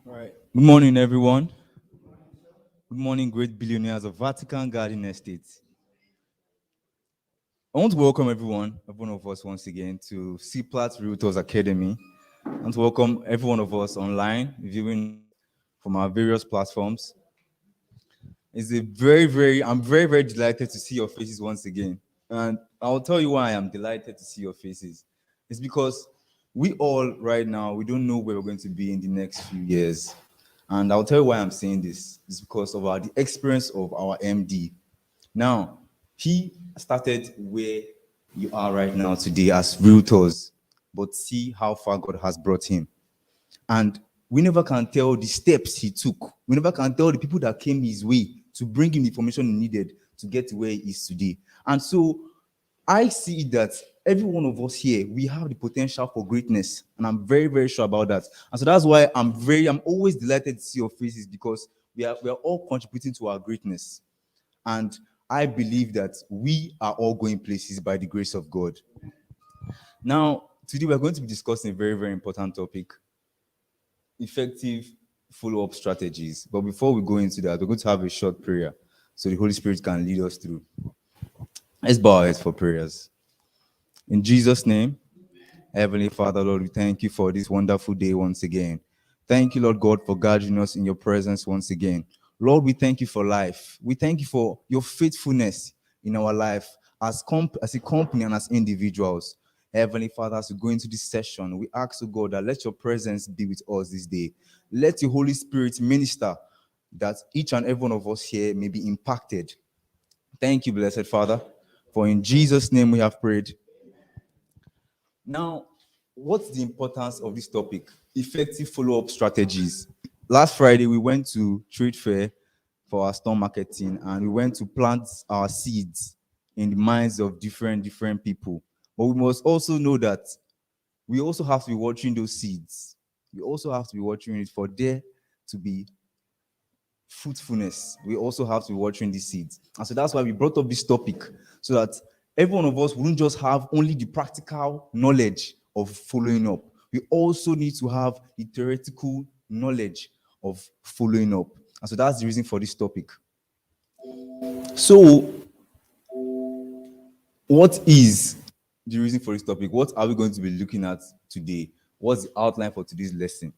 All right. Good morning, everyone. Good morning, great billionaires of Vatican Garden Estate. I want to welcome every one of us once again to CPLAT Realtors Academy. I want to welcome every one of us online, viewing us from our various platforms. I'm very delighted to see your faces once again. And I'll tell you why I'm delighted to see your faces. It's because we all right now, we don't know where we're going to be in the next few years. And I'll tell you why I'm saying this. It's because of the experience of our MD. Now, he started where you are right now today as realtors, but see how far God has brought him. And we never can tell the steps he took. We never can tell the people that came his way to bring him the information he needed to get to where he is today. And so I see that every one of us here, we have the potential for greatness. And I'm very sure about that. And so that's why I'm always delighted to see your faces, because we are all contributing to our greatness. And I believe that we are all going places by the grace of God. Now, today we're going to be discussing a very important topic: effective follow-up strategies. But before we go into that, we're going to have a short prayer so the Holy Spirit can lead us through. Let's bow our heads for prayers. In Jesus' name, Heavenly Father, Lord, we thank you for this wonderful day once again. Thank you, Lord God, for guiding us in your presence once again. Lord, we thank you for life. We thank you for your faithfulness in our life as a company and as individuals. Heavenly Father, as we go into this session, we ask, oh God, that let your presence be with us this day. Let your Holy Spirit minister, that each and every one of us here may be impacted. Thank you, blessed Father, for in Jesus' name we have prayed. Now, what's the importance of this topic? Effective follow-up strategies. Last Friday, we went to trade fair for our store marketing, and we went to plant our seeds in the minds of different people. But we must also know that we also have to be watching those seeds. We also have to be watching it for there to be fruitfulness. We also have to be watching these seeds. And so that's why we brought up this topic, so that every one of us wouldn't just have only the practical knowledge of following up. We also need to have the theoretical knowledge of following up. And so that's the reason for this topic. So, what is the reason for this topic? What are we going to be looking at today? What's the outline for today's lesson?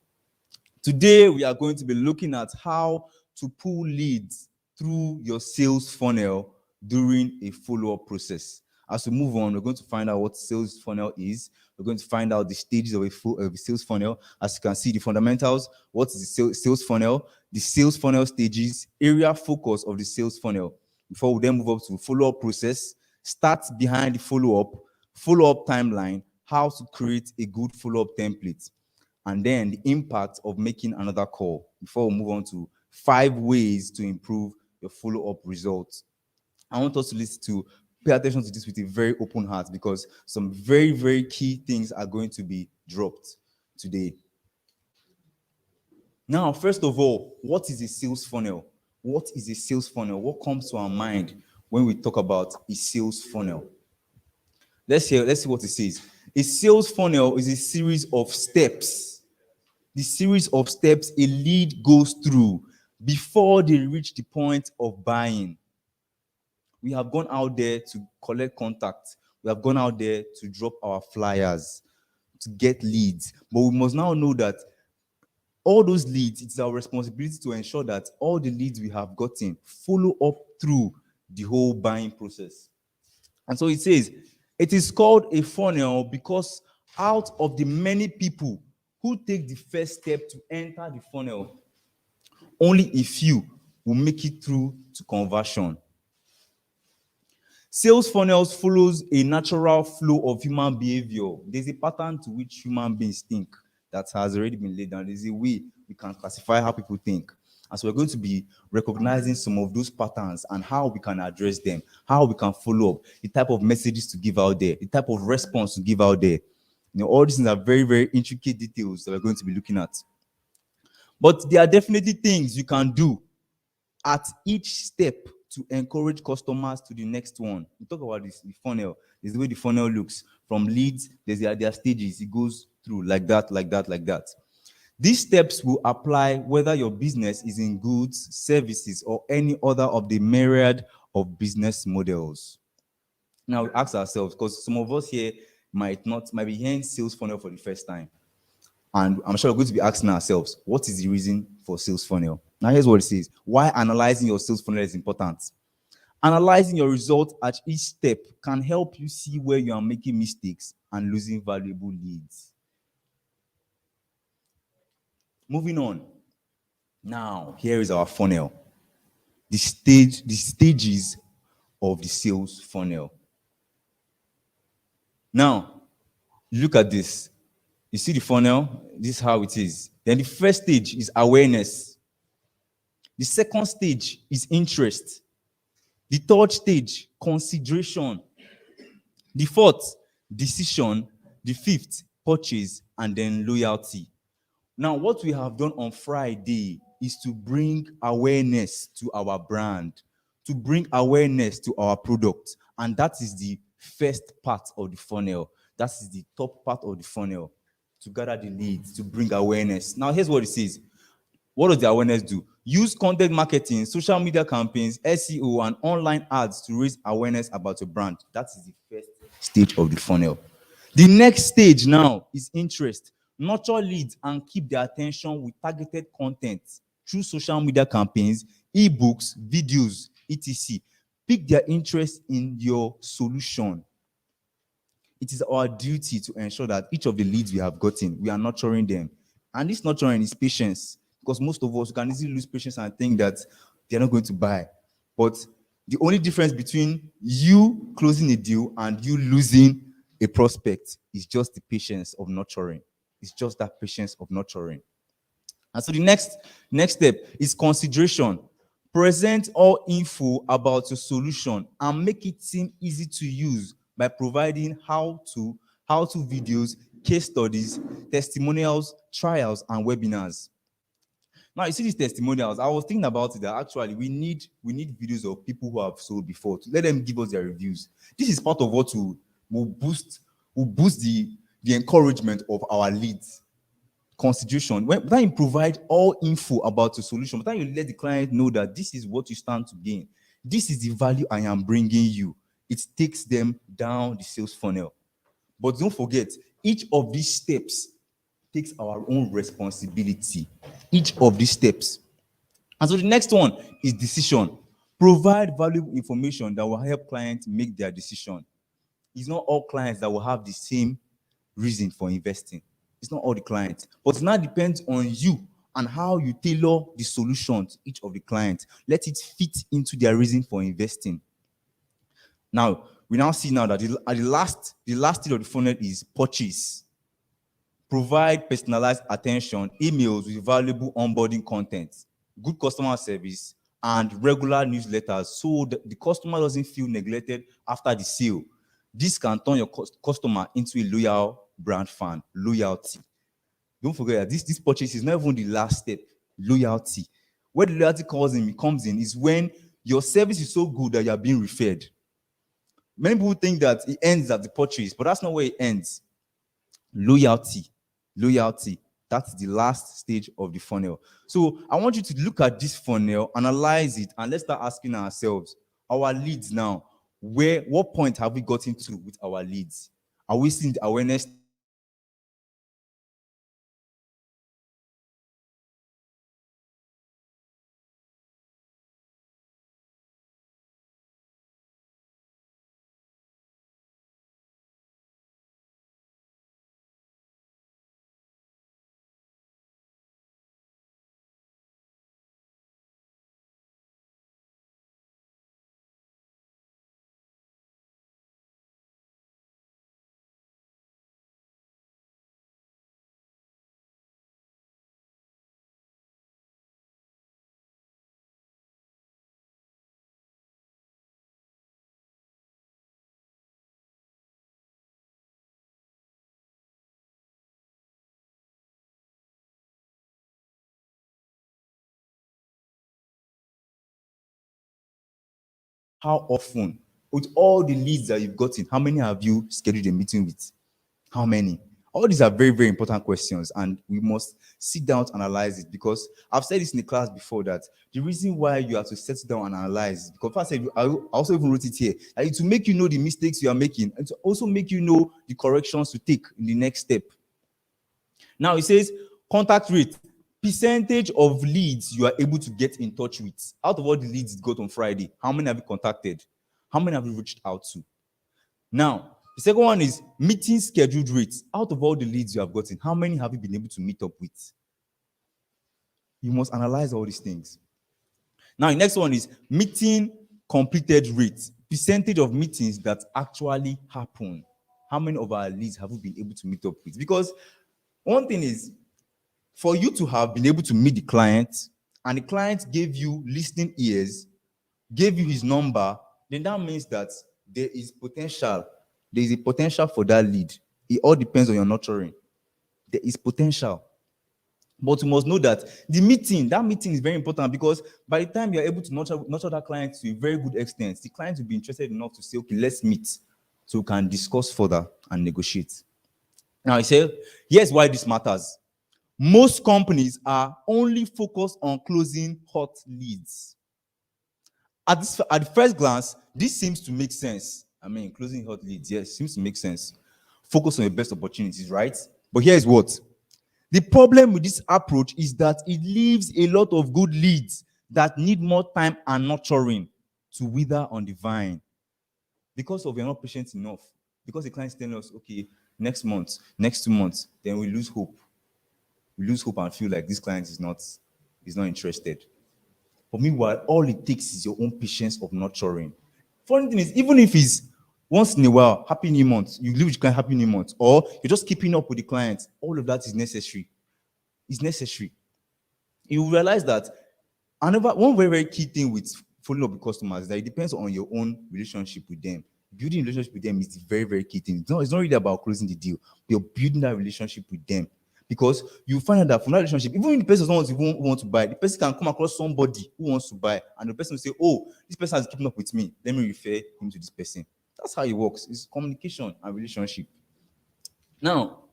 Today, we are going to be looking at how to pull leads through your sales funnel during a follow-up process. As we move on, we're going to find out what sales funnel is. We're going to find out the stages of a sales funnel. As you can see, the fundamentals: what is the sales funnel, the sales funnel stages, area focus of the sales funnel. Before we then move up to follow-up process, start behind the follow-up timeline, how to create a good follow-up template, and then the impact of making another call, before we move on to 5 ways to improve your follow-up results. I want us to listen to pay attention to this with a very open heart, because some very key things are going to be dropped today. Now, first of all, what is a sales funnel? What is a sales funnel? What comes to our mind when we talk about a sales funnel? Let's see what it says. A sales funnel is a series of steps. The series of steps a lead goes through before they reach the point of buying. We have gone out there to collect contacts. We have gone out there to drop our flyers, to get leads. But we must now know that all those leads, it's our responsibility to ensure that all the leads we have gotten follow up through the whole buying process. And so it says, it is called a funnel because out of the many people who take the first step to enter the funnel, only a few will make it through to conversion. Sales funnels follows a natural flow of human behavior. There's a pattern to which human beings think that has already been laid down. There's a way we can classify how people think. And so we're going to be recognizing some of those patterns and how we can address them, how we can follow up, the type of messages to give out there, the type of response to give out there. All these things are very, very intricate details that we're going to be looking at. But there are definitely things you can do at each step to encourage customers to the next one. We talk about this, the funnel. This is the way the funnel looks. From leads, there are stages. It goes through like that, like that, like that. These steps will apply whether your business is in goods, services, or any other of the myriad of business models. Now we ask ourselves, because some of us here might be hearing sales funnel for the first time. And I'm sure we're going to be asking ourselves, what is the reason for sales funnel? Now, here's what it says. Why analyzing your sales funnel is important. Analyzing your results at each step can help you see where you are making mistakes and losing valuable leads. Moving on. Now, here is our funnel. The stages of the sales funnel. Now, look at this. You see the funnel? This is how it is. Then the first stage is awareness. The second stage is interest. The third stage, consideration. The fourth, decision. The fifth, purchase, and then loyalty. Now, what we have done on Friday is to bring awareness to our brand, to bring awareness to our product. And that is the first part of the funnel. That is the top part of the funnel, to gather the leads, to bring awareness. Now, here's what it says. What does the awareness do? Use content marketing, social media campaigns, SEO, and online ads to raise awareness about your brand. That is the first stage of the funnel. The next stage now is interest. Nurture leads and keep their attention with targeted content through social media campaigns, ebooks, videos, etc. Pick their interest in your solution. It is our duty to ensure that each of the leads we have gotten, we are nurturing them. And this nurturing is patience, because most of us can easily lose patience and think that they're not going to buy. But the only difference between you closing a deal and you losing a prospect is just the patience of nurturing. It's just that patience of nurturing. And so the next step is consideration. Present all info about your solution and make it seem easy to use by providing how-to videos, case studies, testimonials, trials, and webinars. Now, you see these testimonials. I was thinking about it that actually we need videos of people who have sold before to let them give us their reviews. This is part of what will boost the encouragement of our leads. Consideration. When you provide all info about your solution, but then you let the client know that this is what you stand to gain. This is the value I am bringing you. It takes them down the sales funnel. But don't forget, each of these steps takes our own responsibility. Each of these steps. And so the next one is decision. Provide valuable information that will help clients make their decision. It's not all clients that will have the same reason for investing. It's not all the clients. But it now depends on you and how you tailor the solution to each of the clients. Let it fit into their reason for investing. Now, we now see now that the last stage of the funnel is purchase. Provide personalized attention, emails with valuable onboarding content, good customer service, and regular newsletters so that the customer doesn't feel neglected after the sale. This can turn your customer into a loyal brand fan. Loyalty. Don't forget that this purchase is not even the last step. Loyalty. Where the loyalty comes in is when your service is so good that you are being referred. Many people think that it ends at the purchase, but that's not where it ends. Loyalty. That's the last stage of the funnel. So I want you to look at this funnel, analyze it, and let's start asking ourselves, our leads now, what point have we gotten to with our leads? Are we seeing the awareness How often? With all the leads that you've gotten, how many have you scheduled a meeting with? How many? All these are very, very important questions, and we must sit down to analyze it, because I've said this in the class before that the reason why you have to sit down and analyze is because first I also even wrote it here, that it will make you know the mistakes you are making, and to also make you know the corrections to take in the next step. Now it says contact rate, percentage of leads you are able to get in touch with. Out of all the leads you got on Friday, how many have you contacted? How many have you reached out to? Now, the second one is meeting scheduled rates. Out of all the leads you have gotten, how many have you been able to meet up with? You must analyze all these things. Now, the next one is meeting completed rates. Percentage of meetings that actually happen. How many of our leads have we been able to meet up with? Because one thing is, for you to have been able to meet the client, and the client gave you listening ears, gave you his number, then that means that there is potential. There is a potential for that lead. It all depends on your nurturing. There is potential. But you must know that that meeting is very important, because by the time you're able to nurture that client to a very good extent, the client will be interested enough to say, okay, let's meet so we can discuss further and negotiate. Now, I say, here's why this matters. Most companies are only focused on closing hot leads. At the first glance, this seems to make sense. I mean, closing hot leads, yes, seems to make sense. Focus on the best opportunities, right? But here's what. The problem with this approach is that it leaves a lot of good leads that need more time and nurturing to wither on the vine. Because we're not patient enough. Because the client's telling us, okay, next month, next 2 months, then we lose hope. We lose hope and feel like this client is not interested. But meanwhile, all it takes is your own patience of nurturing. Funny thing is, even if it's once in a while, happy new month, you live with the client, happy new month, or you're just keeping up with the client, all of that is necessary. It's necessary. You realize that one very, very key thing with following up with customers is that it depends on your own relationship with them. Building a relationship with them is the very, very key thing. It's not really about closing the deal. You're building that relationship with them. Because you find out that from that relationship, even if the person doesn't want to buy, the person can come across somebody who wants to buy, and the person will say, oh, this person has keeping up with me. Let me refer him to this person. That's how it works. It's communication and relationship. Now,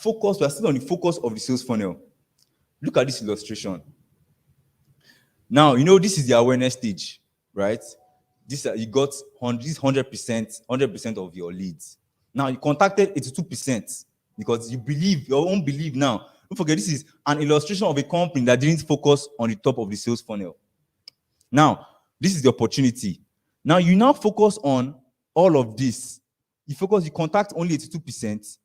we are still on the focus of the sales funnel. Look at this illustration. Now, this is the awareness stage, right? You got 100% of your leads. Now, you contacted 82%. Because you believe, your own belief now. Don't forget, this is an illustration of a company that didn't focus on the top of the sales funnel. Now, this is the opportunity. Now, you now focus on all of this. You contact only 82%,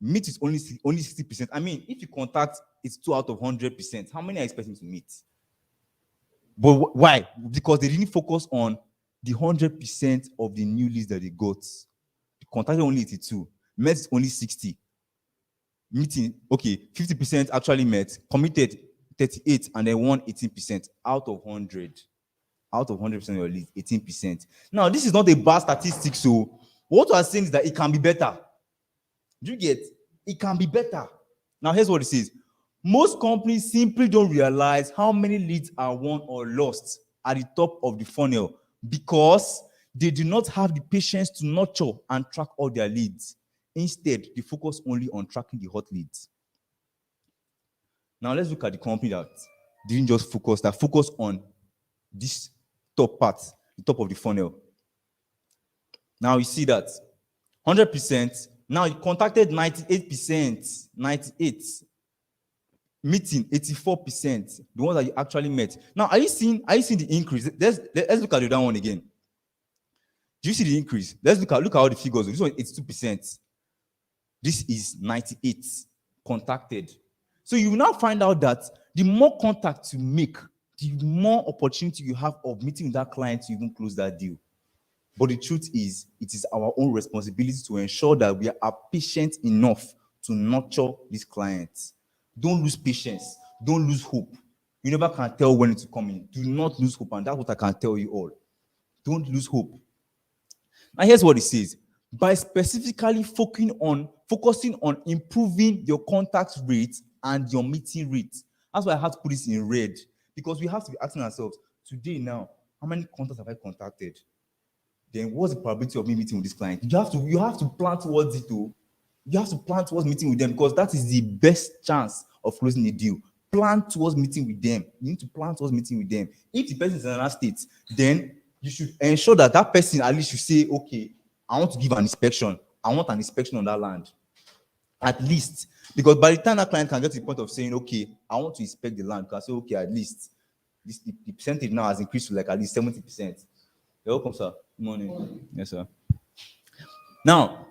meet is only 60%. I mean, if you contact, it's 2 out of 100%. How many are expecting to meet? But why? Because they didn't focus on the 100% of the new leads that they got. You contacted only 82, met only 60. Meeting, okay, 50% actually met, committed 38, and then won 18% out of 100. Out of 100% of your leads, 18%. Now, this is not a bad statistic, so what we are saying is that it can be better. Do you get? It can be better. Now, here's what it says. Most companies simply don't realize how many leads are won or lost at the top of the funnel because they do not have the patience to nurture and track all their leads. Instead, they focus only on tracking the hot leads. Now, let's look at the company that didn't just focus, that focused on this top part, the top of the funnel. Now, you see that 100%. Now, you contacted 98%, 98. Meeting 84%, the ones that you actually met. Now, are you seeing the increase? Let's look at the other one again. Do you see the increase? Look at all the figures. This one is 82%. This is 98 contacted. So you will now find out that the more contacts you make, the more opportunity you have of meeting that client to even close that deal. But the truth is, it is our own responsibility to ensure that we are patient enough to nurture these clients. Don't lose patience. Don't lose hope. You never can tell when it's coming. Do not lose hope, and that's what I can tell you all. Don't lose hope. Now, here's what it says. By specifically focusing on improving your contact rate and your meeting rate. That's why I have to put this in red, because we have to be asking ourselves, today now, How many contacts have I contacted? Then what's the probability of me meeting with this client? You have to plan towards it too. You have to plan towards meeting with them because that is the best chance of closing the deal. Plan towards meeting with them. You need to plan towards meeting with them. If the person is in another state, then you should ensure that that person at least should say, okay, I want to give an inspection. I want an inspection on that land. At least. Because by the time that client can get to the point of saying, okay, I want to inspect the land, you can say, okay, at least the percentage now has increased to like at least 70%. You're welcome, sir. Good morning. Yes, sir. Now,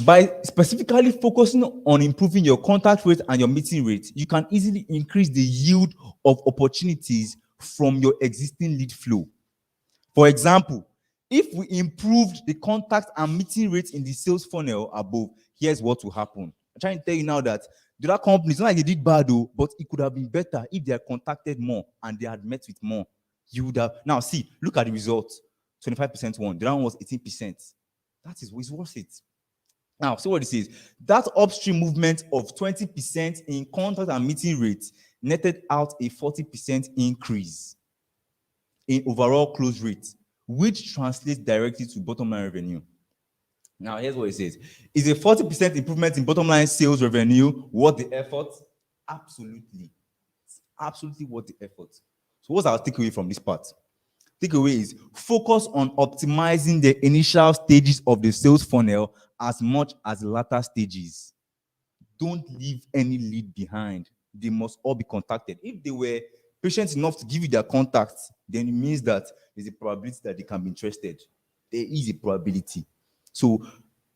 by specifically focusing on improving your contact rate and your meeting rate, you can easily increase the yield of opportunities from your existing lead flow. For example, if we improved the contact and meeting rate in the sales funnel above, here's what will happen. I'm trying to tell you now that the other companies, not like they did bad though, but it could have been better if they had contacted more and they had met with more. You would have. Now, see, look at the results. 25% one. The other one was 18%. That is worth it. Now, see what it says. That upstream movement of 20% in contact and meeting rate netted out a 40% increase in overall close rate, which translates directly to bottom line revenue. Now, here's what it says. Is a 40% improvement in bottom line sales revenue worth the effort? Absolutely. It's absolutely worth the effort. So what's our takeaway from this part? Takeaway is focus on optimizing the initial stages of the sales funnel as much as the latter stages. Don't leave any lead behind. They must all be contacted. If they were patient enough to give you their contacts, then it means that there's a probability that they can be interested. There is a probability. So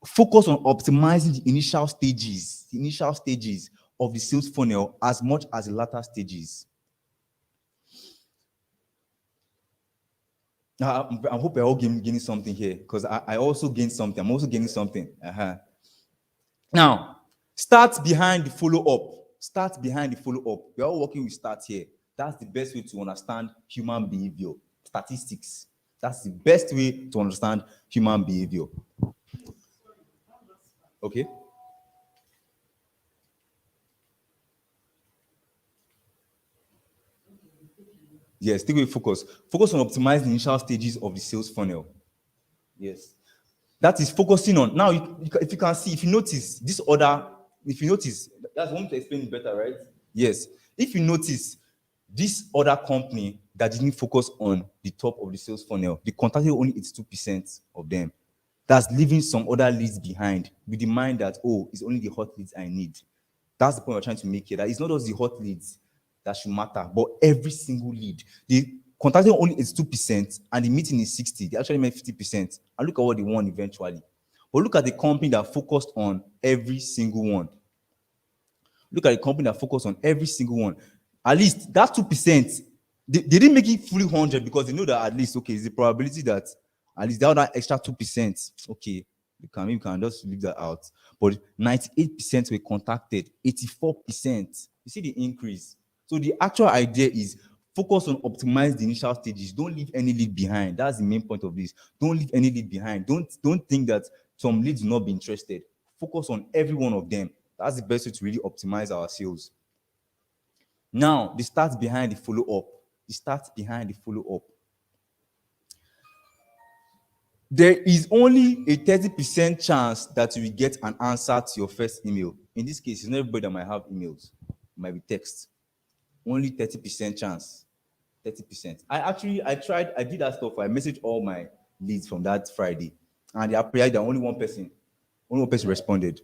focus on optimizing the initial stages of the sales funnel as much as the latter stages. Now, I hope you're all gaining something here because I also gained something. I'm also gaining something. Now, start behind the follow-up. Start behind the follow-up. We're all working with start here. That's the best way to understand human behavior. Statistics. That's the best way to understand human behavior. Okay? Yes, take away focus. Focus on optimizing the initial stages of the sales funnel. Yes. That is focusing on. Now, if you can see, if you notice, that's one to explain it better, right? Yes. If you notice, this other company that didn't focus on the top of the sales funnel, they contacted only 82% of them. That's leaving some other leads behind with the mind that, oh, it's only the hot leads I need. That's the point we're trying to make here. That it's not just the hot leads that should matter, but every single lead. They contacted only 82% and the meeting is 60. They actually made 50%. And look at what they won eventually. But look at the company that focused on every single one. Look at the company that focused on every single one. At least that 2%, they didn't make it fully 100 because they know that at least, okay, it's the probability that at least that extra 2%, okay, we can just leave that out. But 98% were contacted, 84%. You see the increase. So the actual idea is focus on optimize the initial stages. Don't leave any lead behind. That's the main point of this. Don't leave any lead behind. Don't think that some leads will not be interested. Focus on every one of them. That's the best way to really optimize our sales. Now, the start behind the follow-up. There is only a 30% chance that you will get an answer to your first email. In this case, it's not everybody that might have emails. It might be text. Only 30% chance. 30%. I did that stuff. I messaged all my leads from that Friday. And they appeared that only one person responded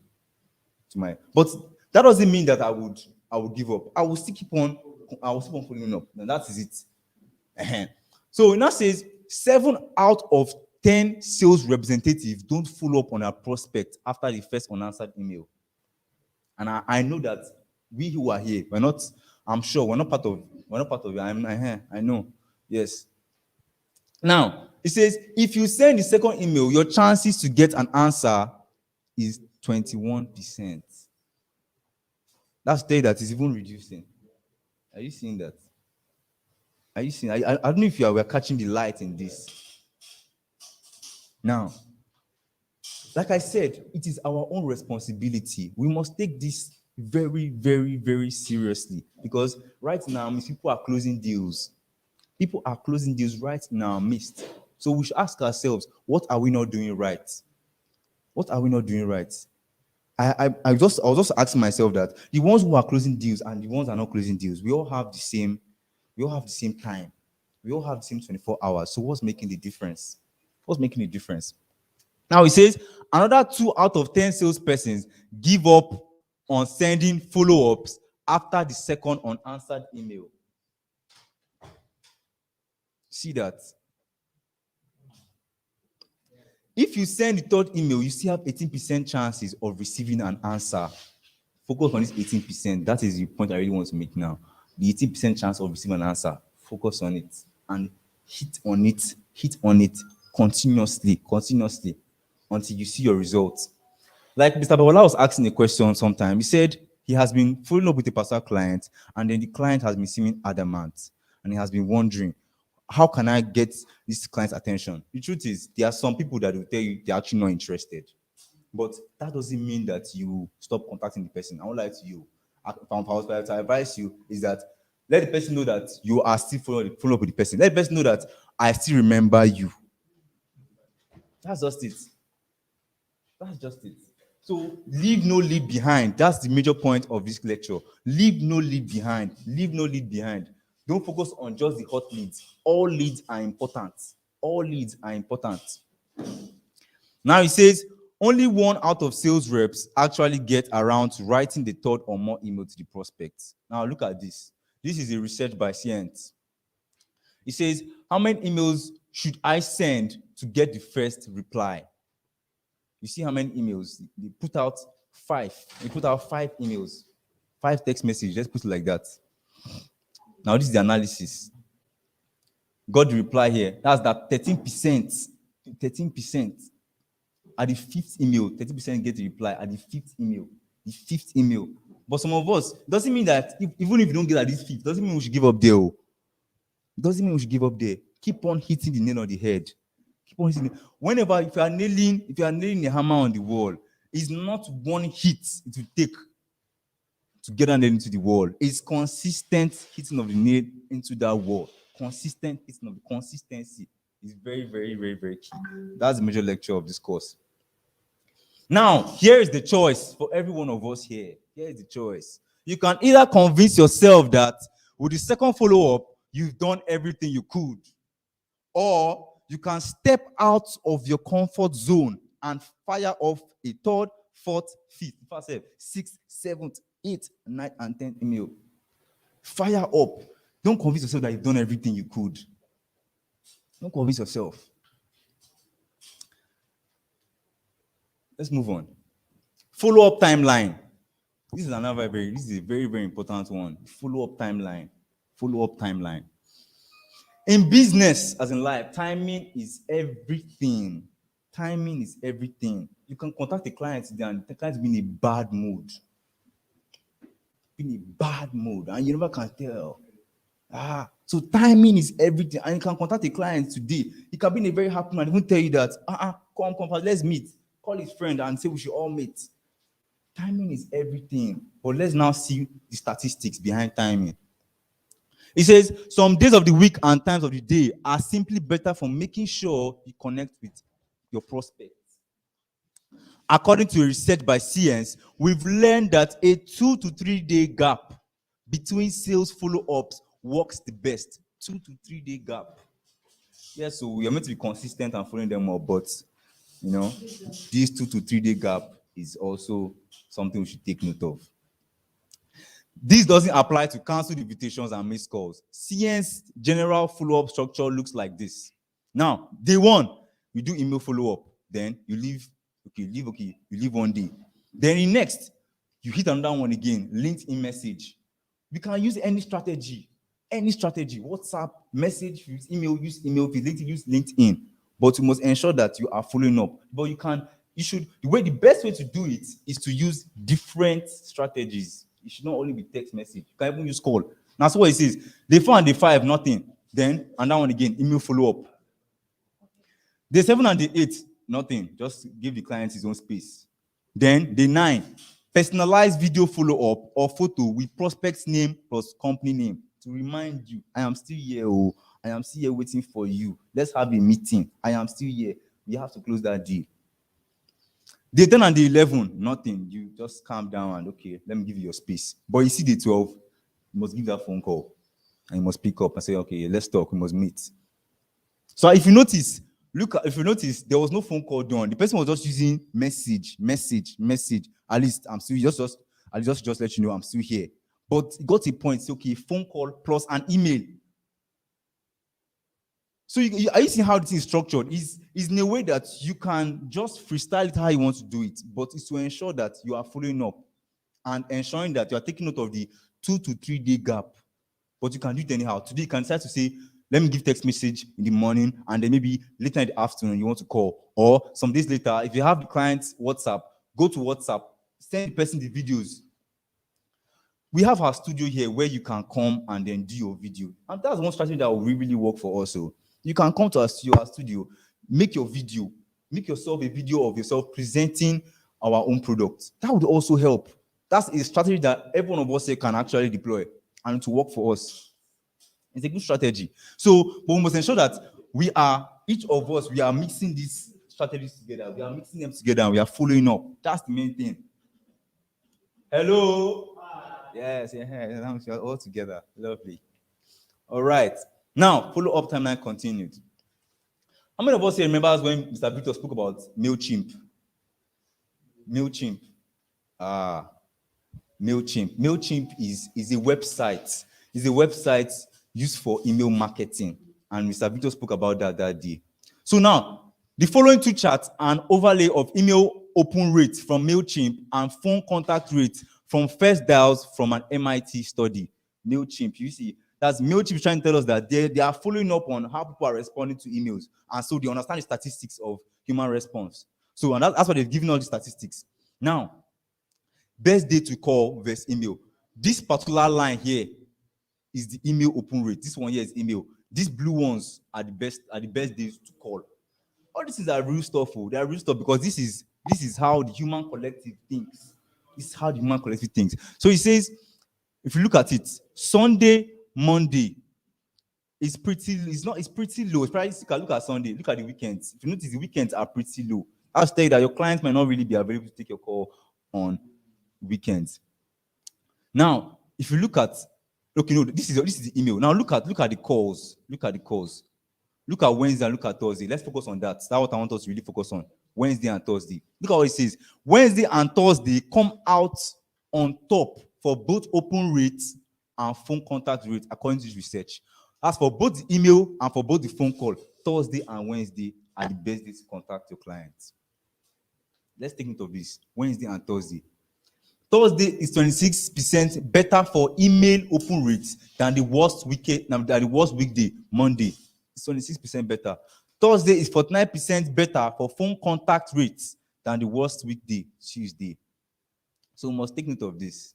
to my. But that doesn't mean that I would give up. I will still keep on following up. And that is it. So it now says 7 out of 10 sales representatives don't follow up on a prospect after the first unanswered email. And I know that we who are here, we're not part of it. I know. Yes. Now, it says if you send the second email, your chances to get an answer is 21%. That's the day that is even reducing. Are you seeing that? Are you seeing? I don't know if we're catching the light in this. Now, like I said, it is our own responsibility. We must take this very, very, very seriously because right now, people are closing deals. People are closing deals right in our midst. So we should ask ourselves, what are we not doing right? What are we not doing right? I was just asking myself that the ones who are closing deals and the ones who are not closing deals, we all have the same time. We all have the same 24 hours. So what's making the difference? What's making the difference? Now it says another 2 out of 10 salespersons give up on sending follow-ups after the second unanswered email. See that? If you send the third email, you still have 18% chances of receiving an answer. Focus on this 18%. That is the point I really want to make now. The 18% chance of receiving an answer. Focus on it and hit on it continuously until you see your results. Like Mr. Babola was asking a question sometime. He said he has been following up with a particular client, and then the client has been seeming adamant, and he has been wondering, how can I get this client's attention? The truth is, there are some people that will tell you they're actually not interested. But that doesn't mean that you stop contacting the person. I won't lie to you. If I was to advise you, is that let the person know that you are still following up with the person. Let the person know that I still remember you. That's just it. That's just it. So leave no lead behind. That's the major point of this lecture. Leave no lead behind. Leave no lead behind. Don't focus on just the hot leads. All leads are important. All leads are important. Now it says only 1 out of sales reps actually get around to writing the third or more email to the prospects. Now look at this. This is a research by Science. It says, how many emails should I send to get the first reply? You see how many emails? They put out 5. They put out 5 emails, 5 text messages. Let's put it like that. Now this is the analysis. Got the reply here. That's that 13%. 13%. At the 5th email, 30% get the reply at the 5th email. The 5th email. But some of us, doesn't mean that even if you don't get at this 5th, doesn't mean we should give up there. Doesn't mean we should give up there. Keep on hitting the nail on the head. Keep on hitting it. Whenever, if you are nailing a hammer on the wall, it's not one hit it will take to get that nail into the wall. It's consistent hitting of the nail into that wall. Consistent hitting of the consistency is very, very, very, very key. That's the major lecture of this course. Now, here is the choice for every one of us here. Here is the choice. You can either convince yourself that with the second follow-up, you've done everything you could, or you can step out of your comfort zone and fire off a 3rd, 4th, 5th, 6th, 7th, 8th, 9th, and 10th email. Fire up. Don't convince yourself that you've done everything you could. Don't convince yourself. Let's move on. Follow-up timeline. This is a very, very important one. Follow-up timeline. Follow-up timeline. In business, as in life, timing is everything. Timing is everything. You can contact a client today and the client's been in a bad mood. And you never can tell. So timing is everything. And you can contact a client today. He can be in a very happy mood and even tell you that, come, let's meet. Call his friend and say we should all meet. Timing is everything. But let's now see the statistics behind timing. It says some days of the week and times of the day are simply better for making sure you connect with your prospects. According to a research by Science, we've learned that a 2 to 3 day gap between sales follow-ups works the best. 2 to 3 day gap. Yeah, so we are meant to be consistent and following them up, but this 2 to 3 day gap is also something we should take note of. This doesn't apply to canceled invitations and missed calls. Science general follow-up structure looks like this. Now, day 1, you do email follow-up. Then you leave. You leave one day. Then the next, you hit another one again. LinkedIn message. You can use any strategy. WhatsApp, message, use email. If you LinkedIn, use LinkedIn. But you must ensure that you are following up. But the best way to do it is to use different strategies. It should not only be text message. You can even use call. That's what it says. Day 4 and day 5, nothing. Then another one again, email follow-up. Day 7 and day 8, nothing. Just give the client his own space. Then day 9, personalized video follow-up or photo with prospect's name plus company name to remind you, I am still here. I am still here waiting for you. Let's have a meeting. I am still here. We have to close that deal. Day 10 and day 11, nothing. You just calm down and okay, let me give you your space. But you see day 12, you must give that phone call and you must pick up and say, okay, let's talk. We must meet. So if you notice, there was no phone call done. The person was just using message. At least I'm still I'll just let you know I'm still here. But it got a point. It's okay, phone call plus an email. So are you seeing how this is structured? Is in a way that you can just freestyle it how you want to do it, but it's to ensure that you are following up and ensuring that you are taking note of the 2 to 3 day gap. But you can do it anyhow. Today you can decide to say, let me give text message in the morning, and then maybe later in the afternoon you want to call. Or some days later, if you have the client's WhatsApp, go to WhatsApp, send the person the videos. We have our studio here where you can come and then do your video. And that's one strategy that will really work for us. So you can come to our studio, make your video, make yourself a video of yourself presenting our own product. That would also help. That's a strategy that every one of us here can actually deploy and to work for us. It's a good strategy. So, but we must ensure that each of us, we are mixing these strategies together. We are mixing them together and we are following up. That's the main thing. Hello? Yes, you're all together. Lovely. All right. Now, follow-up timeline continued. How many of us here remember when Mr. Victor spoke about MailChimp? MailChimp. MailChimp. MailChimp is a website. It's a website used for email marketing. And Mr. Victor spoke about that day. So now, the following two charts are an overlay of email open rates from MailChimp and phone contact rates from first dials from an MIT study. MailChimp, you see, that's MailChimp trying to tell us that they are following up on how people are responding to emails. And so they understand the statistics of human response. So and that's why they've given all the statistics. Now, best day to call versus email. This particular line here is the email open rate. This one here is email. These blue ones are the best days to call. All this is real stuff. They are real stuff because this is how the human collective thinks. This is how the human collective thinks. So he says, if you look at it, Sunday, Monday is pretty low. It's probably, you can look at Sunday, look at the weekends. If you notice, the weekends are pretty low. I'll tell you that your clients might not really be available to take your call on weekends. Now, if you look at, this is the email. Now look at the calls. Look at the calls. Look at Wednesday and look at Thursday. Let's focus on that. That's what I want us to really focus on. Wednesday and Thursday. Look at what it says. Wednesday and Thursday come out on top for both open rates and phone contact rates according to this research. As for both the email and for both the phone call, Thursday and Wednesday are the best days to contact your clients. Let's take note of this. Wednesday and Thursday. Thursday is 26% better for email open rates than the worst weekday, Monday. It's 26% better. Thursday is 49% better for phone contact rates than the worst weekday, Tuesday. So we must take note of this.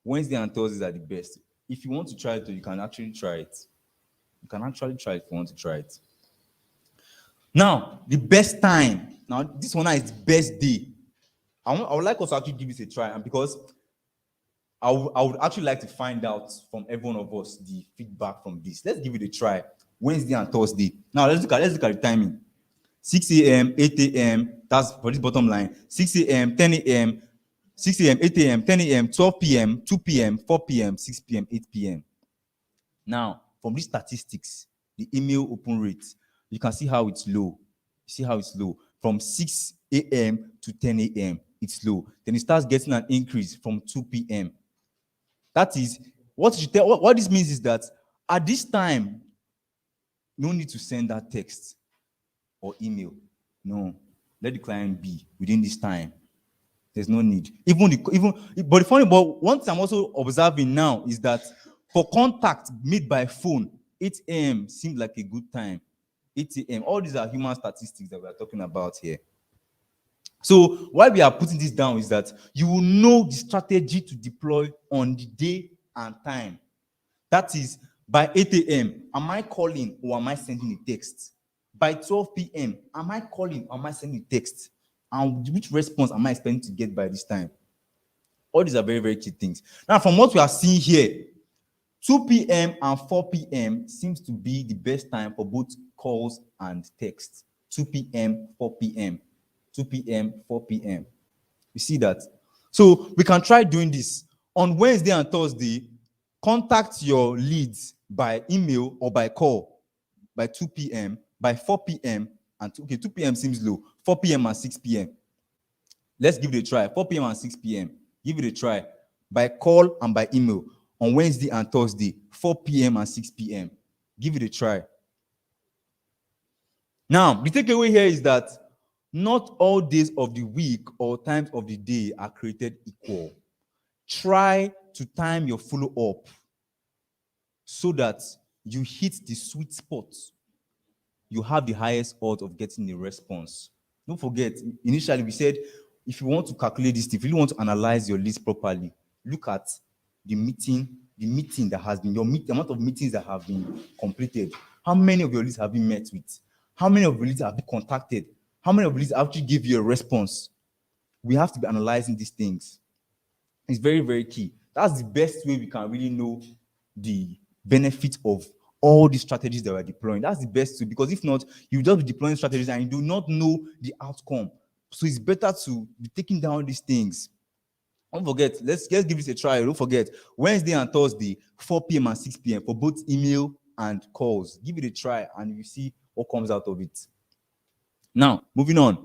Wednesday and Thursdays are the best. If you want to try it, you can actually try it. You can actually try it if you want to try it. Now, the best time. Now, this one is the best day. I would like us to actually give this a try, and because I would actually like to find out from every one of us the feedback from this. Let's give it a try. Wednesday and Thursday. Now let's look at the timing. 6 a.m., 8 a.m. That's for this bottom line. 6 a.m., 10 a.m., 6 a.m., 8 a.m., 10 a.m., 12 p.m., 2 p.m., 4 p.m., 6 p.m., 8 p.m. Now, from these statistics, the email open rate, you can see how it's low. You see how it's low. From 6 a.m. to 10 a.m., it's low. Then it starts getting an increase from 2 p.m. That is, what this means is that at this time, no need to send that text or email. No, let the client be within this time. There's no need. But one thing I'm also observing now is that for contact made by phone, 8 a.m. seems like a good time. 8 a.m. All these are human statistics that we are talking about here. So why we are putting this down is that you will know the strategy to deploy on the day and time. That is, by 8 a.m., am I calling or am I sending a text? By 12 p.m., am I calling or am I sending a text? And which response am I expecting to get by this time? All these are very, very key things. Now, from what we are seeing here, 2 p.m. and 4 p.m. seems to be the best time for both calls and text. 2 p.m., 4 p.m. 2 p.m., 4 p.m. You see that? So we can try doing this. On Wednesday and Thursday, contact your leads by email or by call by 2 p.m., by 4 p.m., and 2 p.m. seems low, 4 p.m. and 6 p.m. Let's give it a try. 4 p.m. and 6 p.m. Give it a try by call and by email on Wednesday and Thursday, 4 p.m. and 6 p.m. Give it a try. Now, the takeaway here is that not all days of the week or times of the day are created equal. Try to time your follow-up so that you hit the sweet spot. You have the highest odds of getting a response. Don't forget, initially we said, if you want to calculate this, if you really want to analyze your list properly, look at the meeting that has been, the amount of meetings that have been completed. How many of your leads have been met with? How many of your leads have been contacted? How many of your leads actually give you a response? We have to be analyzing these things. It's very, very key. That's the best way we can really know the benefit of all the strategies that we're deploying. That's the best way, because if not, you just be deploying strategies and you do not know the outcome. So it's better to be taking down these things. Don't forget, let's give this a try. Don't forget, Wednesday and Thursday, 4 p.m. and 6 p.m. for both email and calls. Give it a try and you see what comes out of it. Now, moving on.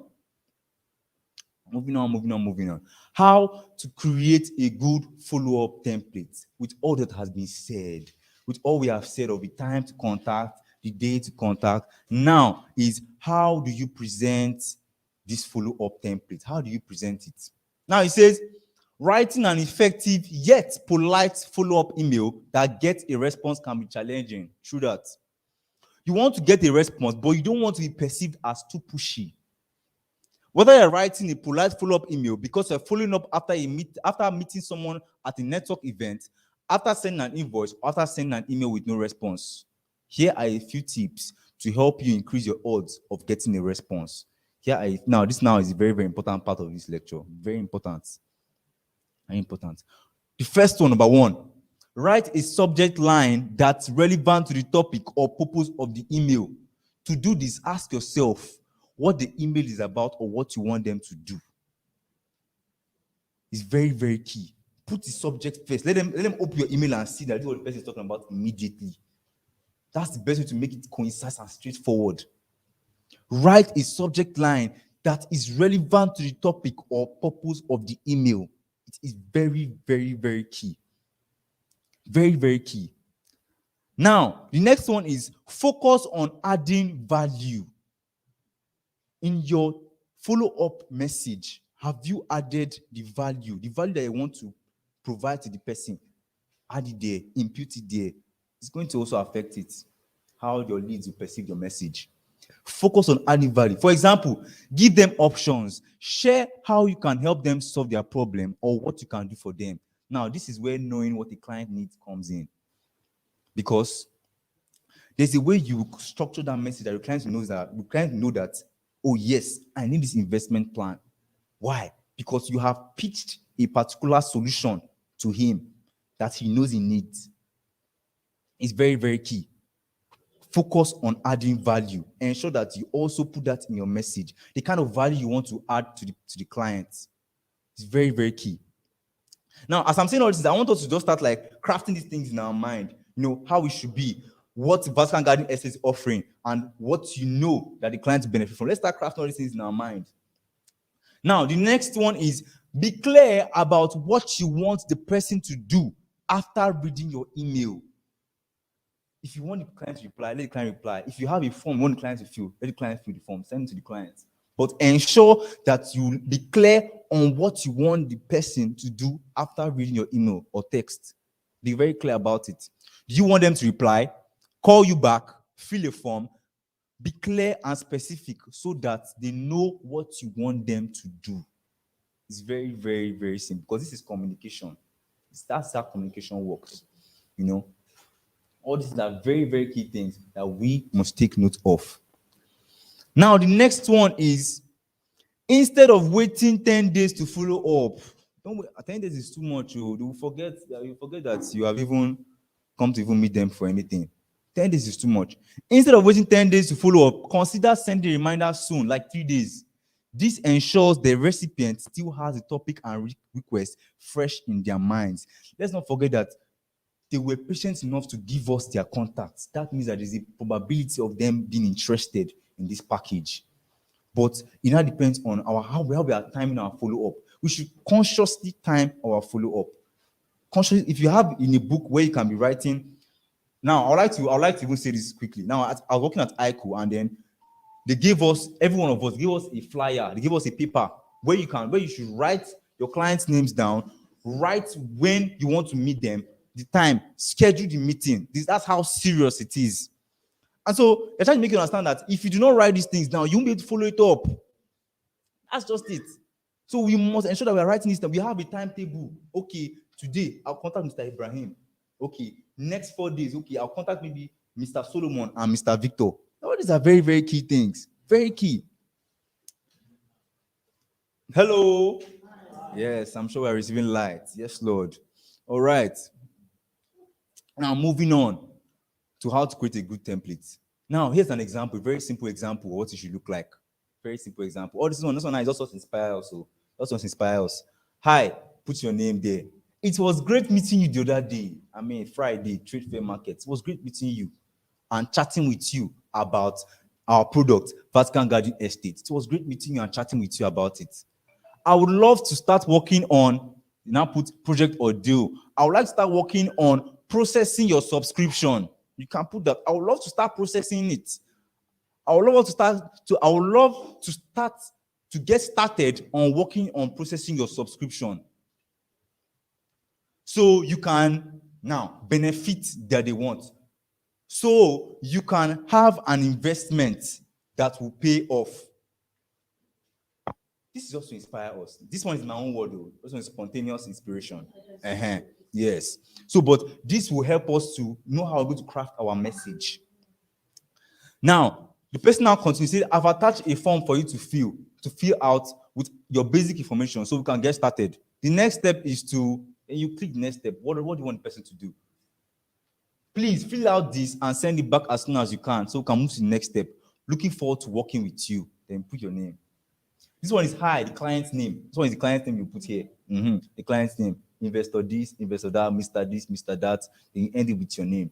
How to create a good follow-up template with all that has been said, with all we have said of the time to contact, the day to contact. Now is how do you present this follow-up template? How do you present it? Now it says, writing an effective yet polite follow-up email that gets a response can be challenging. True that. You want to get a response, but you don't want to be perceived as too pushy. Whether you're writing a polite follow-up email because you're following up after meeting someone at a network event, after sending an invoice, or after sending an email with no response. Here are a few tips to help you increase your odds of getting a response. This is a very, very important part of this lecture. Very important. Very important. The first one, number one, write a subject line that's relevant to the topic or purpose of the email. To do this, ask yourself what the email is about or what you want them to do. It's very, very key. Put the subject first. Let them open your email and see that this is what the person is talking about immediately. That's the best way to make it concise and straightforward. Write a subject line that is relevant to the topic or purpose of the email. It is very, very, very key. Very, very key. Now, the next one is focus on adding value. In your follow-up message, have you added the value that you want to provide to the person? Add it there, impute it there. It's going to also affect it, how your leads will perceive your message. Focus on adding value. For example, give them options. Share how you can help them solve their problem or what you can do for them. Now, this is where knowing what the client needs comes in. Because there's a way you structure that message that your client knows that, oh yes, I need this investment plan. Why? Because you have pitched a particular solution to him that he knows he needs. It's very, very key. Focus on adding value. Ensure that you also put that in your message. The kind of value you want to add to the client. It's very, very key. Now, as I'm saying all this, I want us to just start crafting these things in our mind. How we should be, what Vatican Garden SA is offering, and what that the client will benefit from. Let's start crafting all these things in our mind. Now, the next one is be clear about what you want the person to do after reading your email. If you want the client to reply, let the client reply. If you have a form you want the client to fill, let the client fill the form, send it to the client. But ensure that you be clear on what you want the person to do after reading your email or text. Be very clear about it. Do you want them to reply, call you back, fill a form? Be clear and specific so that they know what you want them to do. It's very, very, very simple because this is communication. That's how communication works. All these are very, very key things that we must take note of. Now, the next one is instead of waiting 10 days to follow up, don't wait. 10 days is too much. You forget that you have even come to even meet them for anything. 10 days is too much. Instead of waiting 10 days to follow up, consider sending a reminder soon, like 3 days. This ensures the recipient still has the topic and request fresh in their minds. Let's not forget that they were patient enough to give us their contacts. That means that there's a probability of them being interested in this package. But it now depends on how we are timing our follow-up. We should consciously time our follow-up. Consciously, if you have in a book where you can be writing. Now, I'd like to even say this quickly. Now, I was working at ICO, and then they gave us, every one of us, gave us a flyer, they gave us a paper where you should write your clients' names down, write when you want to meet them, the time, schedule the meeting. That's how serious it is. And so they're trying to make you understand that if you do not write these things down, you won't be able to follow it up. That's just it. So we must ensure that we are writing this down. We have a timetable. Okay, today I'll contact Mr. Ibrahim. Okay, next 4 days. Okay, I'll contact maybe Mr. Solomon and Mr. Victor. All these are very, very key things. Very key. Hello. Yes, I'm sure we're receiving light. Yes, Lord. All right. Now, moving on to how to create a good template. Now, here's an example, a very simple example of what it should look like. Very simple example. Oh, this one is also inspire us. So that's what inspire us. Hi, put your name there. It was great meeting you the other day. Friday, Trade Fair Market. It was great meeting you and chatting with you about our product, Vatican Garden Estate. It was great meeting you and chatting with you about it. I would love to start working on, now put project or deal. I would like to start working on processing your subscription. You can put that. I would love to start processing it. I would love to get started on working on processing your subscription. So you can now benefit that they want. So you can have an investment that will pay off. This is also to inspire us. This one is my own word, though. This one is spontaneous inspiration. Yes. So, but this will help us to know how we're going to craft our message. Now, the person now continues. Say, I've attached a form for you to fill out with your basic information so we can get started. The next step is and you click the next step. What do you want the person to do? Please fill out this and send it back as soon as you can so we can move to the next step. Looking forward to working with you. Then put your name. This one is the client's name. This one is the client's name you put here. The client's name. Investor this, investor that, Mr. this, Mr. that. Then you end it with your name.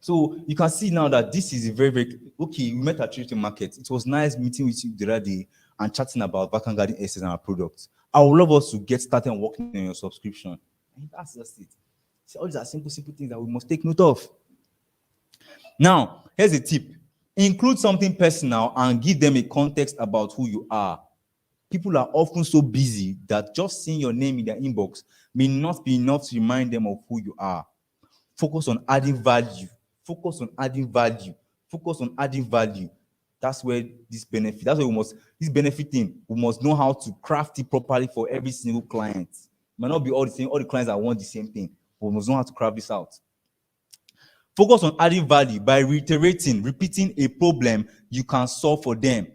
So you can see now that this is a very, very, okay, we met at Trade Fair Market. It was nice meeting with you the other day and chatting about Vatican Garden Estate and our products. I would love us to get started on working on your subscription. And that's just it. So all these are simple things that we must take note of. Now, here's a tip. Include something personal and give them a context about who you are. People are often so busy that just seeing your name in their inbox may not be enough to remind them of who you are. Focus on adding value. Focus on adding value. Focus on adding value. That's where this benefit, that's where this benefiting, we must know how to craft it properly for every single client. It might not be all the same, all the clients that want the same thing, but we must know how to craft this out. Focus on adding value by repeating a problem you can solve for them,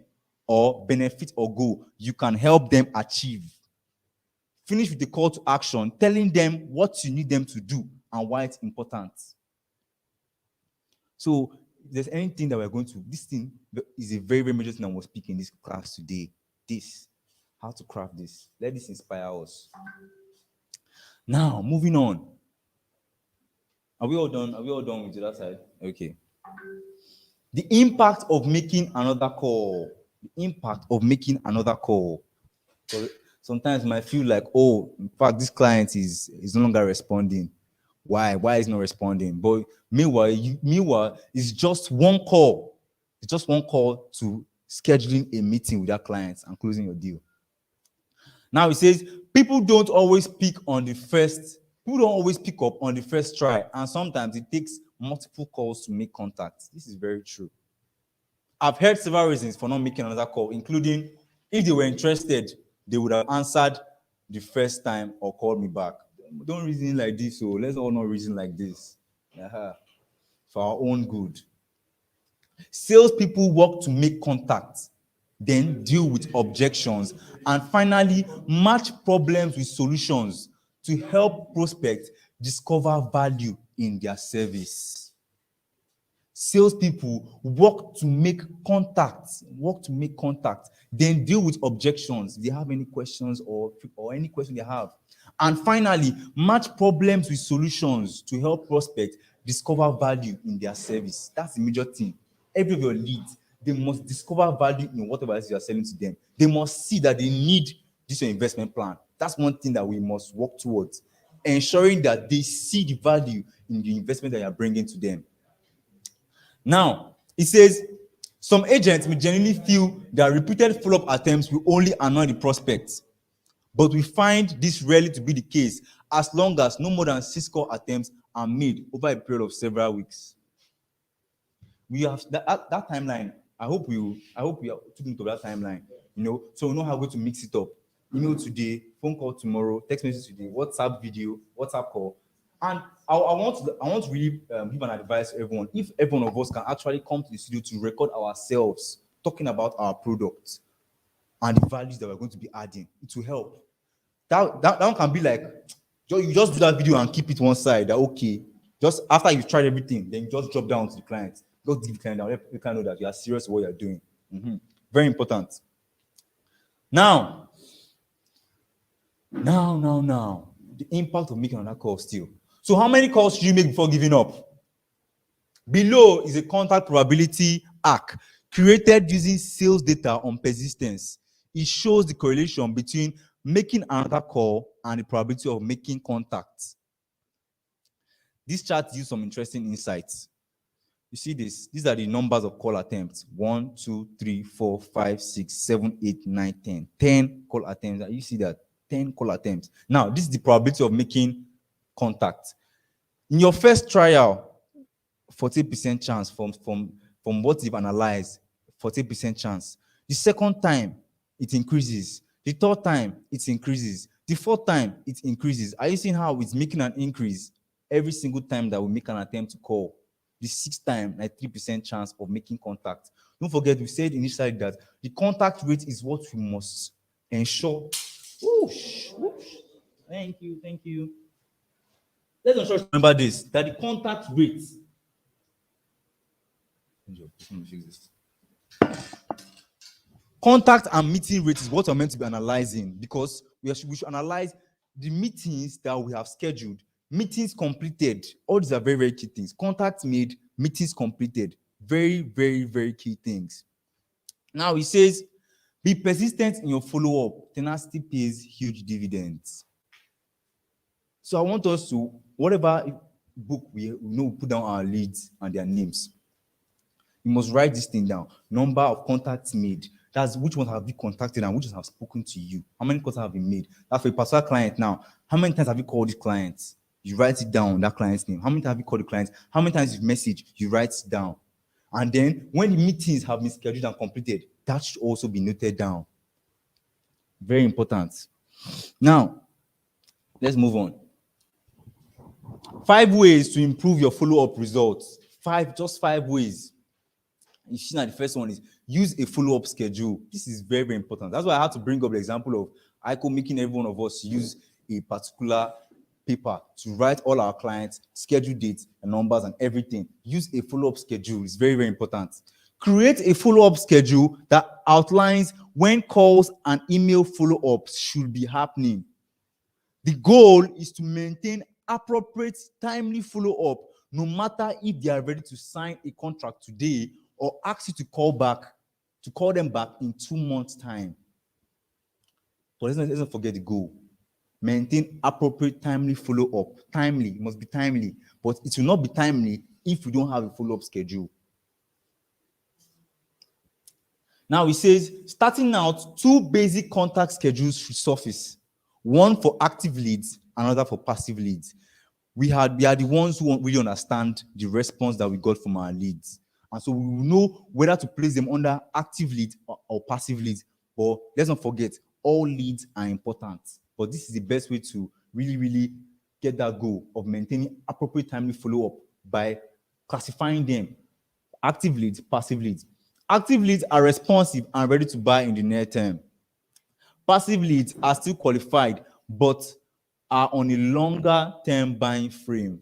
or benefit or goal you can help them achieve. Finish with the call to action, telling them what you need them to do and why it's important. So if there's anything that we're going to, this thing is a very, very major thing I was speaking in this class today. How to craft this. Let this inspire us. Now, moving on. Are we all done? Are we all done with the other side? Okay. The impact of making another call. The impact of making another call. So sometimes you might feel like, oh, in fact, this client is no longer responding. Why? Why is not responding? But meanwhile, it's just one call. It's just one call to scheduling a meeting with that client and closing your deal. Now it says people don't always pick up on the first try, and sometimes it takes multiple calls to make contact. This is very true. I've heard several reasons for not making another call, including if they were interested, they would have answered the first time or called me back. Don't reason like this, so let's all not reason like this. For our own good. Salespeople work to make contact, then deal with objections, and finally match problems with solutions to help prospects discover value in their service. Salespeople work to make contact, then deal with objections. If they have any questions or any question they have. And finally, match problems with solutions to help prospects discover value in their service. That's the major thing. Every of your leads, they must discover value in whatever else you are selling to them. They must see that they need this your investment plan. That's one thing that we must work towards, ensuring that they see the value in the investment that you are bringing to them. Now, it says, some agents may genuinely feel that repeated follow-up attempts will only annoy the prospects. But we find this rarely to be the case as long as no more than 6 call attempts are made over a period of several weeks. We have that timeline. I hope we are taking to that timeline, so we know how we're going to mix it up. Email today, phone call tomorrow, text message today, WhatsApp video, WhatsApp call. And I want to really give an advice to everyone. If every one of us can actually come to the studio to record ourselves talking about our products and the values that we're going to be adding, it will help. That one can be like, you just do that video and keep it one side. That okay, just after you've tried everything, then you just drop down to the client. Just give the client down. You can know that you are serious with what you're doing. Very important. Now, the impact of making another call still. So how many calls should you make before giving up? Below is a contact probability arc created using sales data on persistence. It shows the correlation between making another call and the probability of making contact. This chart gives some interesting insights. You see this? These are the numbers of call attempts. 1, 2, 3, 4, 5, 6, 7, 8, 9, 10. 10 call attempts. You see that? 10 call attempts. Now, this is the probability of making contact. In your first trial, 40% chance from what you've analyzed, 40% chance. The second time, it increases. The third time, it increases. The fourth time, it increases. Are you seeing how it's making an increase every single time that we make an attempt to call? The sixth time, like 3% chance of making contact. Don't forget, we said initially that the contact rate is what we must ensure. Thank you. Let's ensure remember this, that the contact rate. Contact and meeting rate is what we're meant to be analyzing, because we should analyze the meetings that we have scheduled, meetings completed. All these are very, very key things. Contacts made, meetings completed. Very, very, very key things. Now, he says, be persistent in your follow-up. Tenacity pays huge dividends. So I want us to, whatever book we put down our leads and their names. You must write this thing down. Number of contacts made. That's which ones have you contacted and which ones have spoken to you. How many contacts have been made? That's for a particular client now. How many times have you called this client? You write it down, that client's name. How many times have you called the client? How many times you've messaged? You write it down. And then when the meetings have been scheduled and completed, that should also be noted down. Very important. Now, let's move on. 5 ways to improve your follow-up results. 5 ways. You see now the first one is use a follow-up schedule. This is very, very important. That's why I had to bring up the example of ICO making every one of us use a particular paper to write all our clients, schedule dates and numbers and everything. Use a follow-up schedule. It's very, very important. Create a follow-up schedule that outlines when calls and email follow-ups should be happening. The goal is to maintain appropriate, timely follow-up, no matter if they are ready to sign a contract today or ask you to call them back in 2 months' time. But let's not forget the goal. Maintain appropriate, timely follow-up. Timely, it must be timely. But it will not be timely if we don't have a follow-up schedule. Now, he says, starting out, 2 basic contact schedules should surface. One for active leads, another for passive leads. We are the ones who really understand the response that we got from our leads. And so we will know whether to place them under active leads or passive leads. But let's not forget, all leads are important. But this is the best way to really, really get that goal of maintaining appropriate timely follow-up by classifying them. Active leads, passive leads. Active leads are responsive and ready to buy in the near term. Passive leads are still qualified, but are on a longer term buying frame,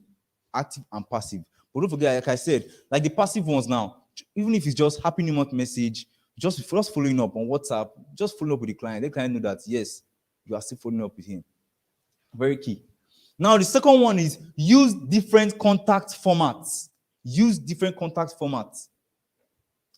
active and passive. But don't forget, like I said, like the passive ones now, even if it's just happy new month message, just following up on WhatsApp, just follow up with the client. They can know that yes, you are still following up with him. Very key. Now, the second one is use different contact formats. Use different contact formats.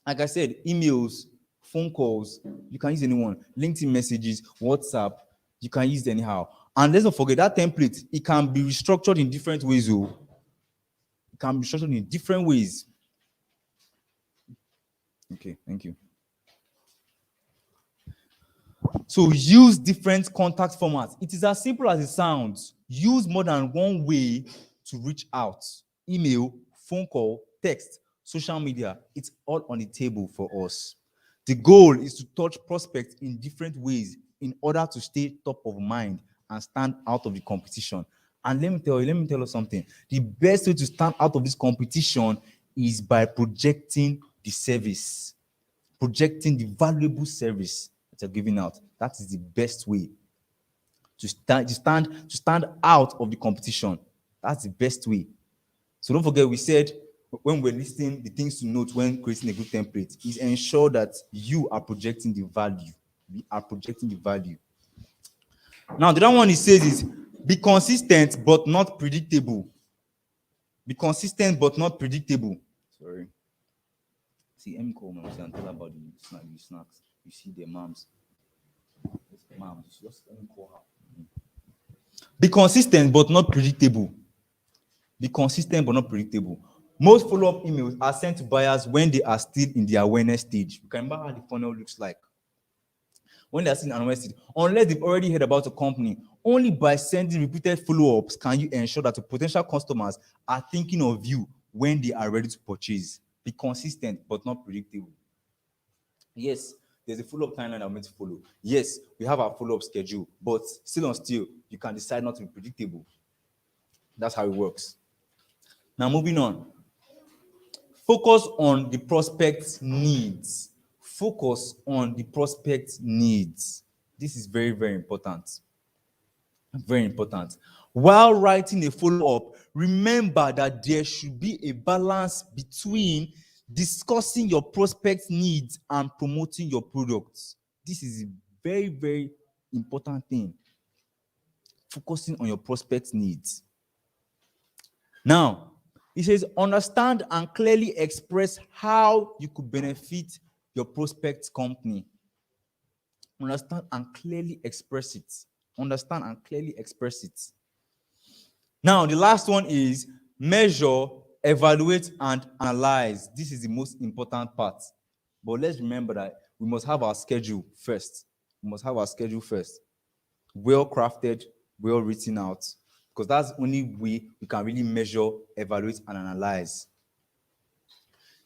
Like I said, emails, phone calls, you can use anyone. LinkedIn messages, WhatsApp, you can use it anyhow. And let's not forget that template, it can be restructured in different ways. It can be structured in different ways. Okay, thank you. So use different contact formats. It is as simple as it sounds. Use more than one way to reach out. Email, phone call, text, social media. It's all on the table for us. The goal is to touch prospects in different ways in order to stay top of mind and stand out of the competition. And let me tell you something. The best way to stand out of this competition is by projecting the service, projecting the valuable service that you're giving out. That is the best way to stand out of the competition. That's the best way. So don't forget, we said when we're listing the things to note when creating a good template is ensure that you are projecting the value. We are projecting the value. Now, the other one he says is be consistent but not predictable. Be consistent but not predictable. Sorry. See, let me call my and tell her about the snacks. You see the moms. Moms, just let me call her. Be consistent but not predictable. Be consistent but not predictable. Most follow-up emails are sent to buyers when they are still in the awareness stage. You can remember how the funnel looks like. When they are still in awareness stage, unless they've already heard about a company, only by sending repeated follow-ups can you ensure that your potential customers are thinking of you when they are ready to purchase. Be consistent but not predictable. Yes, there's a follow-up timeline I'm meant to follow. Yes, we have our follow-up schedule, but still on still, you can decide not to be predictable. That's how it works. Now, moving on. Focus on the prospect's needs. Focus on the prospect's needs. This is very, very important. Very important. While writing a follow-up, remember that there should be a balance between discussing your prospect's needs and promoting your products. This is a very, very important thing. Focusing on your prospect's needs. Now, it says, understand and clearly express how you could benefit your prospect's company. Understand and clearly express it. Understand and clearly express it. Now, the last one is measure, evaluate, and analyze. This is the most important part. But let's remember that we must have our schedule first. We must have our schedule first. Well crafted, well written out. Because that's the only way we can really measure, evaluate, and analyze.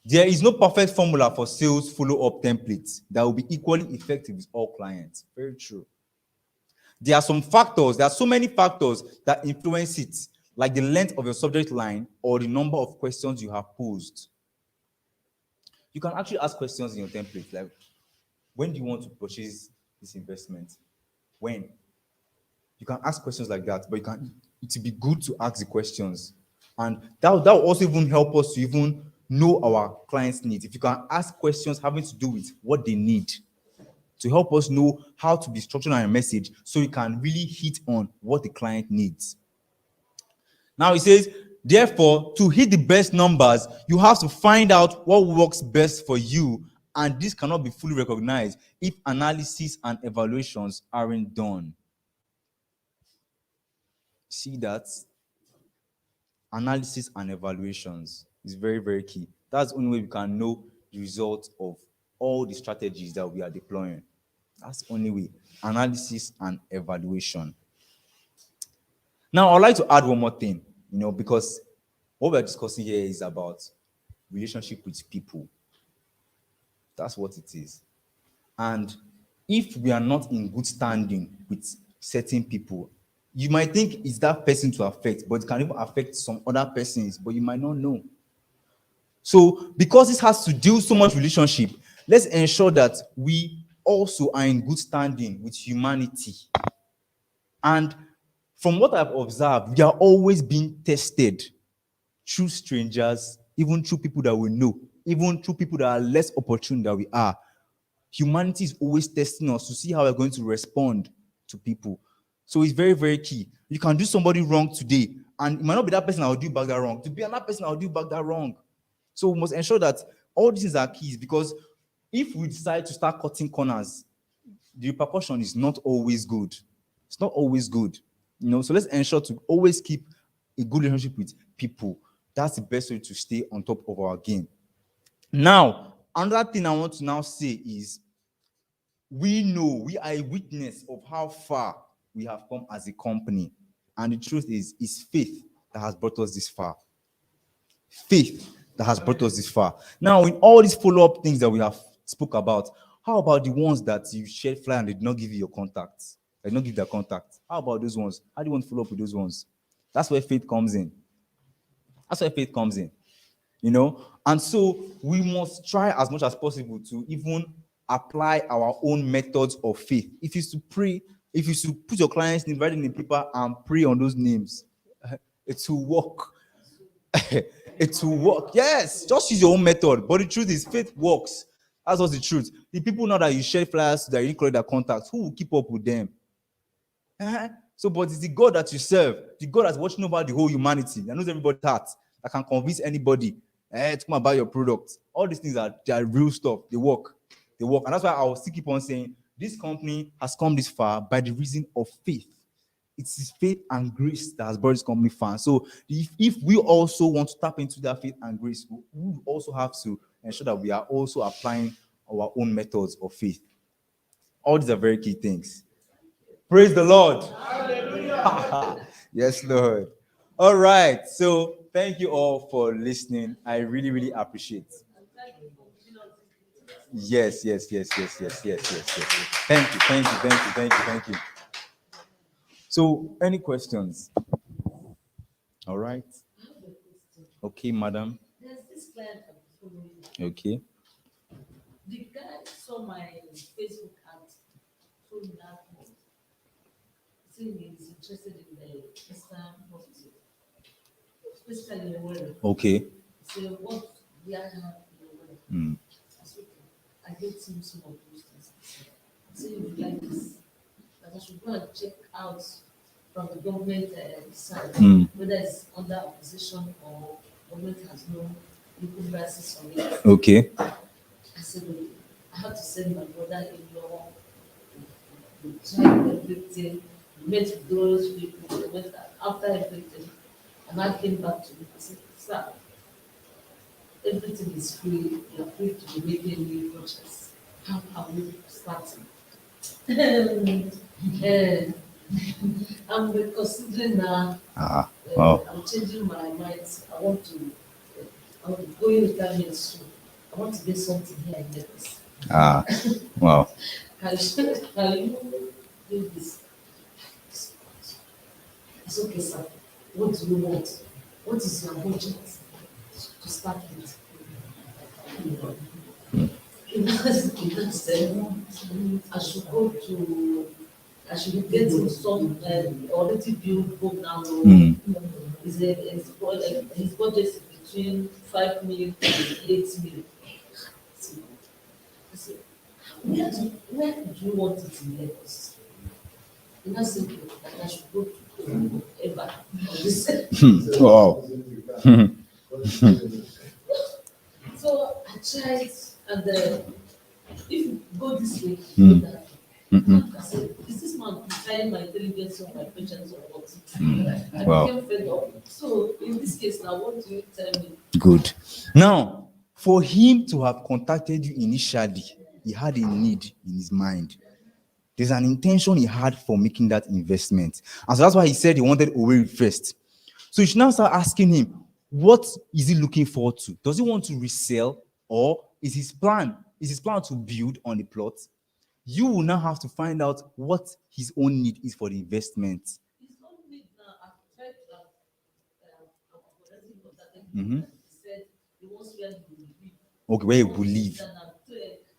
There is no perfect formula for sales follow-up templates that will be equally effective with all clients. Very true. There are some factors, there are so many factors that influence it, like the length of your subject line or the number of questions you have posed. You can actually ask questions in your template, like, when do you want to purchase this investment? When? You can ask questions like that, but it will be good to ask the questions. And that will also even help us to even know our clients' needs. If you can ask questions having to do with what they need, to help us know how to be structuring our message so we can really hit on what the client needs. Now it says, therefore, to hit the best numbers, you have to find out what works best for you, and this cannot be fully recognized if analysis and evaluations aren't done. See that? Analysis and evaluations is very, very key. That's the only way we can know the result of all the strategies that we are deploying. That's the only way. Analysis and evaluation. Now, I'd like to add one more thing, because what we're discussing here is about relationship with people. That's what it is. And if we are not in good standing with certain people, you might think it's that person to affect, but it can even affect some other persons, but you might not know. So, because this has to do so much relationship, let's ensure that we also are in good standing with humanity. And From what I've observed, we are always being tested through strangers, even through people that we know, even through people that are less opportune than we are. Humanity is always testing us to see how we're going to respond to people. So it's very, very key. You can do somebody wrong today, and it might not be that person that will do back that wrong. To be another person that will do back that wrong. So we must ensure that all these are keys, because if we decide to start cutting corners, the repercussion is not always good. It's not always good. So let's ensure to always keep a good relationship with people. That's the best way to stay on top of our game. Now, another thing I want to now say is, we are a witness of how far we have come as a company. And the truth is, it's faith that has brought us this far. Faith that has brought us this far. Now, in all these follow-up things that we have spoke about, how about the ones that you shared flyer and they did not give you your contacts? They did not give their contact. How about those ones? How do you want to follow up with those ones? That's where faith comes in. That's where faith comes in. And so we must try as much as possible to even apply our own methods of faith. If you to pray, if you to put your client's name right in the paper and pray on those names, it will work. It will work. Yes, just use your own method. But the truth is, faith works. That's what's the truth. The people now that you share flyers that you collect their contacts, who will keep up with them? So, but it's the God that you serve, the God that's watching over the whole humanity, that knows everybody's heart, that can convince anybody to come and buy your product. All these things they are real stuff. They work. And that's why I will still keep on saying this company has come this far by the reason of faith. It's his faith and grace that has brought this company far. So if we also want to tap into that faith and grace, we also have to ensure that we are also applying our own methods of faith. All these are very key things. Praise the Lord. Yes, Lord. All right. So thank you all for listening. I really, really appreciate it. Yes. Thank you. So, any questions? All right. Okay, madam. There's this client I'm following. Okay. The guy saw my Facebook ad, told me that saying he's interested in the Eastern Hospital, especially in the world. Okay. So what we are in the world? I get some of those things. So you like this, that I should go and check out from the government side whether it's under opposition or government has no legal basis on it. Okay. I said, I have to send my brother-in-law. We tried everything. We met with those people. We went after everything, and I came back to him. I said, sir, everything is free. You are free to be making new purchase. How are we starting? I'm considering now. Wow. I'm changing my mind. I want to. I'm going retirement soon. I want to get something here in Lagos. Wow. Can you do this? It's okay, sir. What do you want? What is your budget to start with? He said, I should get some already built book now. His budget is between 5 million and 8 million. I said, where do you want it in Lagos? And I said, that I should go to Eba. Wow. So I tried, and if you go this way, you go that way. I said, is this man trying my intelligence or my patience or what? I became fed up. So in this case now, what do you tell me? Good. Now, for him to have contacted you initially, he had a need in his mind. There's an intention he had for making that investment. And so that's why he said he wanted Owerri first. So you should now start asking him, what is he looking forward to? Does he want to resell, or is his plan to build on the plot? You will now have to find out what his own need is for the investment. His own need now, I've tried to he said he wants where he will live. Okay, where he will live.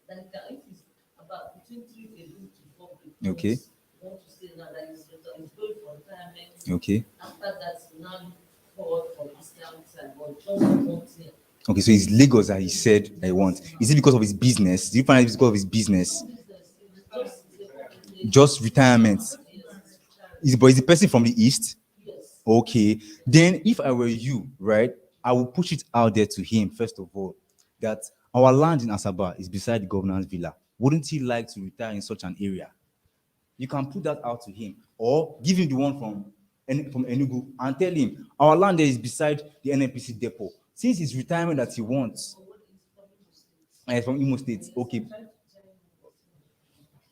That if it's about between 3 bedrooms to 4 bedrooms. Okay. Want to say now that he's going for retirement. Okay. After that, now look forward for discount and or just want here. Okay, so it's Lagos that he said that he wants. Is it because of his business? Do you find it because of his business? Business, it's just Just retirement? But is the person from the east? yes. Okay. Then if I were you, right, I will push it out there to him, first of all, that our land in Asaba is beside the governor's villa. Wouldn't he like to retire in such an area? You can put that out to him, or give him the one from Enugu and tell him our land there is beside the NNPC depot. Since it's retirement that he wants, and it's from Imo State. Okay.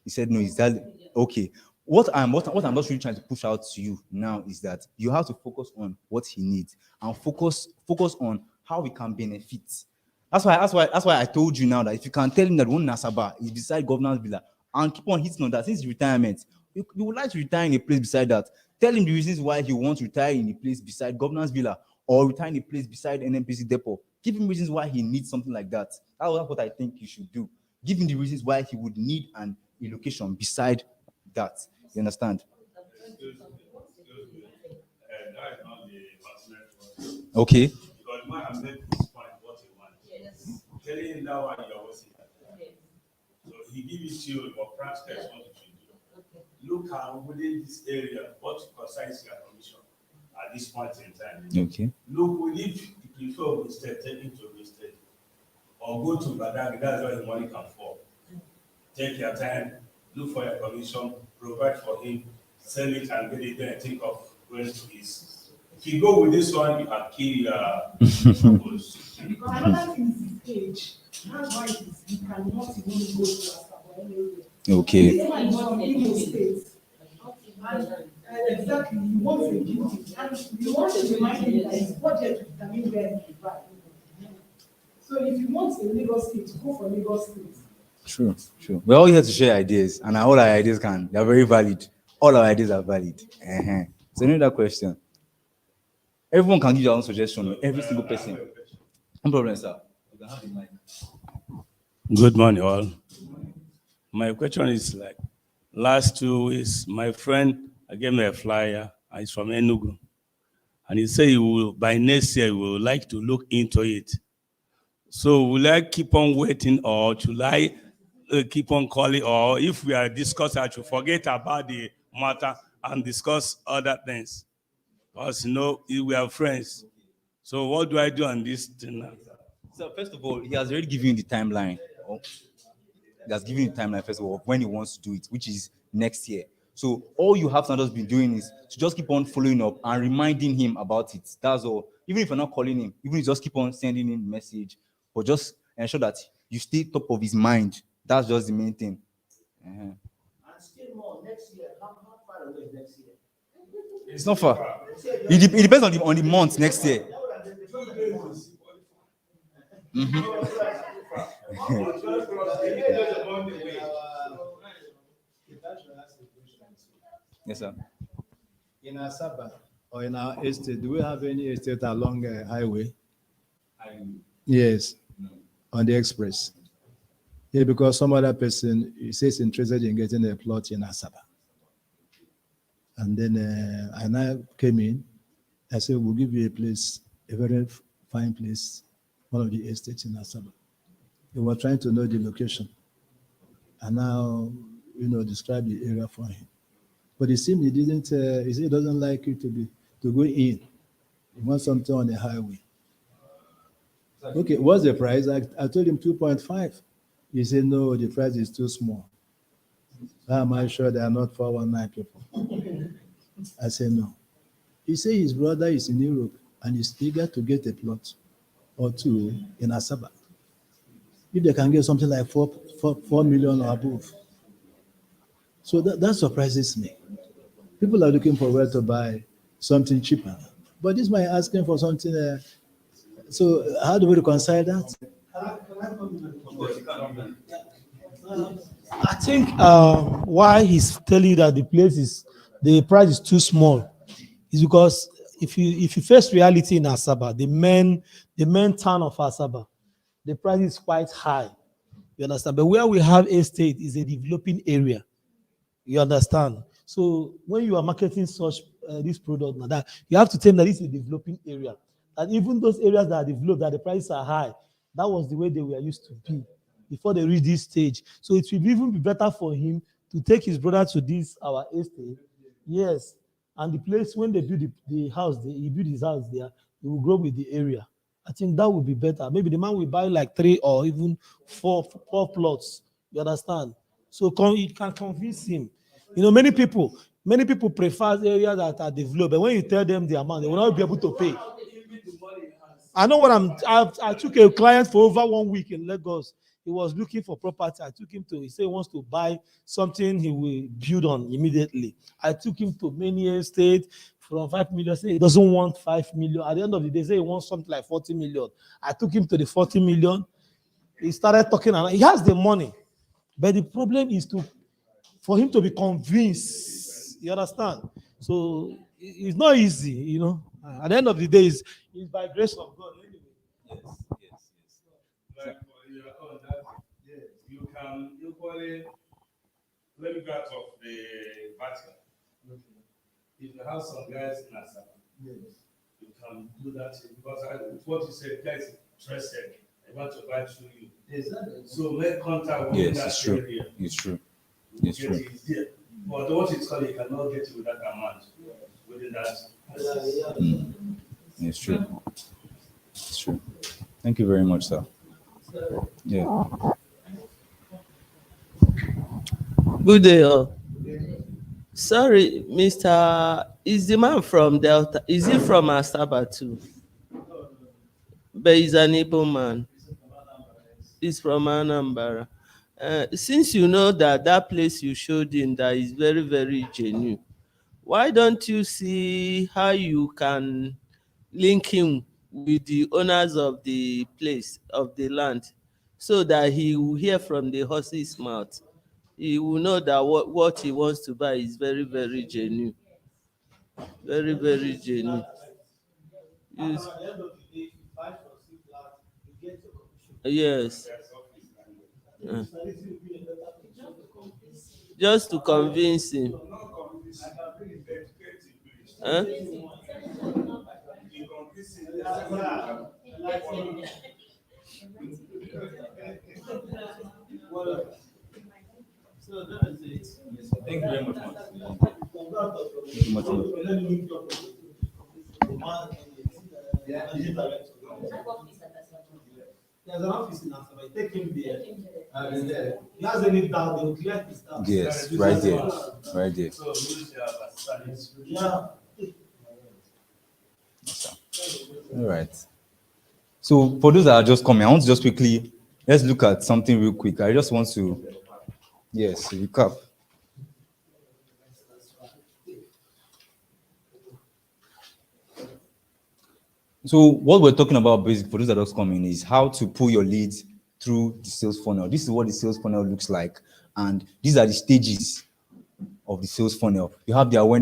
He said no. Is that okay? What I'm just really trying to push out to you now is that you have to focus on what he needs and focus on how we can benefit. That's why I told you now that if you can tell him that one Nasaba is beside Governor's Villa and keep on hitting on that since retirement, you would like to retire in a place beside that. Tell him the reasons why he wants to retire in a place beside Governor's Villa or retire in a place beside NNPC depot. Give him reasons why he needs something like that. That's what I think you should do. Give him the reasons why he would need a location beside that. You understand? That is not the personal one. Okay. Because man has made his point what he wants. Yes. Telling him that one you're wasting that. Yes. So he gives you your practice what you should do. Okay. Look at within this area what concerns your commission at this point in time. Okay. Look, if you prefer Ogun State, take it to Ogun State. Or go to Badagry, that's where the money can fall. Take your time, look for your commission, provide for him, sell it and get it there and think of going to his. If you go with this one, you have killed your purpose. Because another thing is his age. That's why he cannot even go to Asaba anywhere. Okay. This one is from Imo State. And exactly, he wants a duty. And you want to remind him that his budget will determine where he will buy. So if you want a Lagos State, go for Lagos State. True. We're all here to share ideas, and all our ideas they're very valid. All our ideas are valid. So another question. Everyone can give their own suggestion. Every single person. No problem, sir. You can have the mic. Good morning, all. My question is like, last 2 weeks, my friend gave me a flyer, and he's from Enugu. And he said he will, by next year, he would like to look into it. So will I keep on waiting, or should I keep on calling, or if we are discussing, I should forget about the matter and discuss other things? Because, we are friends. So what do I do on this thing now? So first of all, he has already given you the timeline. He has given you the timeline, first of all, of when he wants to do it, which is next year. So all you have to just be doing is to just keep on following up and reminding him about it. That's all. Even if you're not calling him, even if you just keep on sending him message, but just ensure that you stay top of his mind. That's just the main thing. And still more next year. How far away is next year? It's not far. It depends on the month next year. Yes, sir. In Asaba or in our estate, do we have any estate along a highway? Yes, No. on the express. Yeah, because some other person he says interested in getting a plot in Asaba. And then I came in. I said, we'll give you a place, a very fine place, one of the estates in Asaba. They were trying to know the location. And now, describe the area for him. But it seemed he didn't, he said he doesn't like it to go in. He wants something on the highway. Okay, what's the price? I told him 2.5. He said, no, the price is too small. How am I sure they are not 419 people? I said, no. He said his brother is in Europe and is eager to get a plot or two in Asaba. If they can get something like 4 million or above. So that surprises me. People are looking for where to buy something cheaper. But this man asking for something. So how do we reconcile that? I think why he's telling you that the price is too small is because if you face reality in Asaba, the main town of Asaba, the price is quite high. You understand? But where we have estate is a developing area. You understand? So when you are marketing such this product now. That you have to tell them that this is a developing area. And even those areas that are developed, that the prices are high, that was the way they were used to be before they reach this stage. So it will even be better for him to take his brother to this our estate. Yes, and the place when they build the house, he build his house there, he will grow with the area. I think that would be better. Maybe the man will buy like 3 or even four plots. You understand? So you can convince him. You know, many people prefer areas that are developed, but when you tell them the amount, they will not be able to pay. I know what I took a client for over 1 week in Lagos. He was looking for property. I took him to, he said he wants to buy something he will build on immediately. I took him to many estates from 5 million. Say he doesn't want 5 million. At the end of the day, say he wants something like 40 million. I took him to the 40 million. He started talking, and he has the money. But the problem is for him to be convinced. You understand? So it's not easy, you know. At the end of the day, it's by grace of God. Anyway. Yes. Like, you can equally, let me go out of the Vatican. If you have some guys in Asaba, you can do that because what you said, guys interested, I want to buy through you. Exactly. So make contact with Yes, that it's true. area. It's true. You It's get true. it there. But what it's called, you cannot get it with that amount within that. It's true. It's true. Thank you very much, sir. Yeah. Good day, all. Sorry, Mr. Is the man from Delta? Is he from Asaba too? But he's an Igbo man. He's from Anambra. Since you know that place you showed him that is very, very genuine, why don't you see how you can link him with the owners of the place, of the land, so that he will hear from the horse's mouth? He will know that what he wants to buy is very, very genuine. Very, very genuine. Yes. Yes. Just to convince him. Huh? Thank you very much. Thank you much. There's an office in Asaba. Take him there. And he has any doubt, they will clear his doubt. Yes, right there. Right there. So Yeah. All right. So for those that are just coming, I want to just quickly, let's look at something real quick. I just want to, yes, recap. So what we're talking about, basically, for those that are just coming, is how to pull your leads through the sales funnel. This is what the sales funnel looks like. And these are the stages of the sales funnel. You have the awareness.